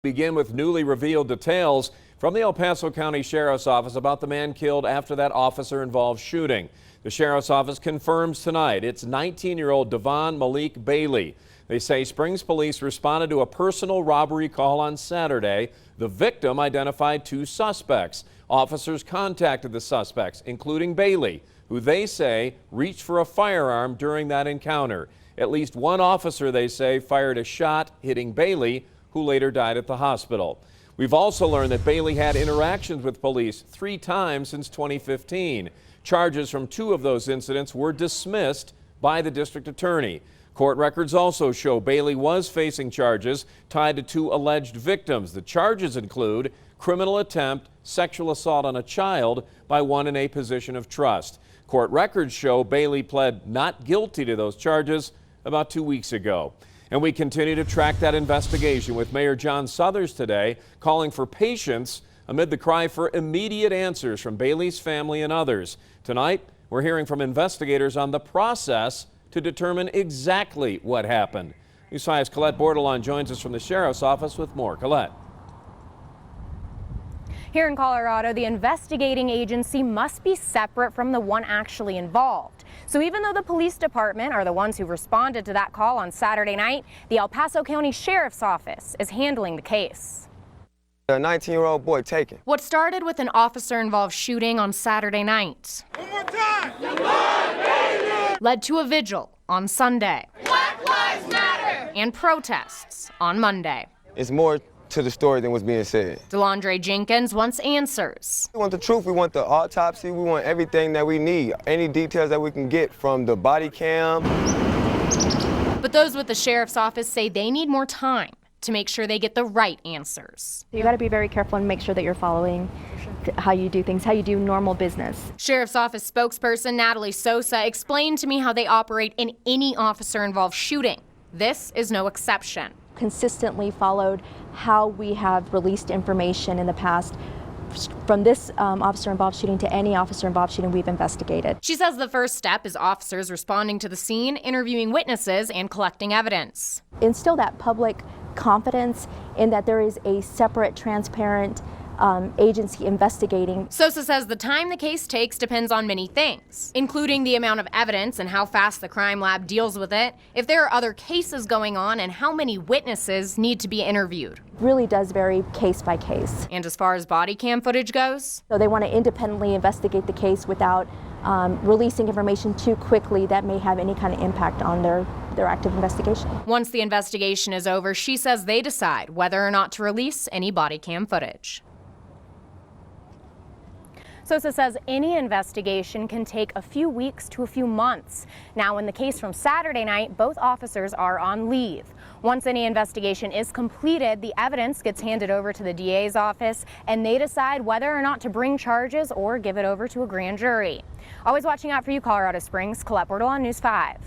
Begin with newly revealed details from the El Paso County Sheriff's Office about the man killed after that officer-involved shooting. The Sheriff's Office confirms tonight it's 19-year-old Devon Malik Bailey. They say Springs police responded to a personal robbery call on Saturday. The victim identified two suspects. Officers contacted the suspects, including Bailey, who they say reached for a firearm during that encounter. At least one officer, they say, fired a shot hitting Bailey, who later died at the hospital. We've also learned that Bailey had interactions with police 3 times since 2015. Charges from 2 of those incidents were dismissed by the district attorney. Court records also show Bailey was facing charges tied to 2 alleged victims. The charges include criminal attempt, sexual assault on a child by one in a position of trust. Court records show Bailey pled not guilty to those charges about 2 weeks ago. And we continue to track that investigation with Mayor John Suthers today, calling for patience amid the cry for immediate answers from Bailey's family and others. Tonight, we're hearing from investigators on the process to determine exactly what happened. News 5's Colette Bordelon joins us from the Sheriff's Office with more. Colette. Here in Colorado, the investigating agency must be separate from the one actually involved. So even though the police department are the ones who responded to that call on Saturday night, the El Paso County Sheriff's Office is handling the case. A 19-year-old boy taken. What started with an officer-involved shooting on Saturday night one more time. led to a vigil on Sunday. Black Lives Matter. And protests on Monday. It's more to the story than what's being said. DELAUNDRE Jenkins wants answers. We want the truth. We want the autopsy. We want everything that we need. Any details that we can get from the body cam. But those with the Sheriff's Office say they need more time to make sure they get the right answers. You got to be very careful and make sure that you're following how you do things, how you do normal business. Sheriff's Office spokesperson Natalie Sosa explained to me how they operate in any officer-involved shooting. This is no exception. Consistently followed how we have released information in the past from this officer-involved shooting to any officer-involved shooting we've investigated. She says the first step is officers responding to the scene, interviewing witnesses, and collecting evidence. Instill that public confidence in that there is a separate, transparent agency investigating. Sosa says the time the case takes depends on many things, including the amount of evidence and how fast the crime lab deals with it, if there are other cases going on, and how many witnesses need to be interviewed. Really does vary case by case. And as far as body cam footage goes? So they want to independently investigate the case without releasing information too quickly that may have any kind of impact on their active investigation. Once the investigation is over, she says they decide whether or not to release any body cam footage. Sosa says any investigation can take a few weeks to a few months. Now, in the case from Saturday night, both officers are on leave. Once any investigation is completed, the evidence gets handed over to the DA's office, and they decide whether or not to bring charges or give it over to a grand jury. Always watching out for you, Colorado Springs. Colette Bordelon, News 5.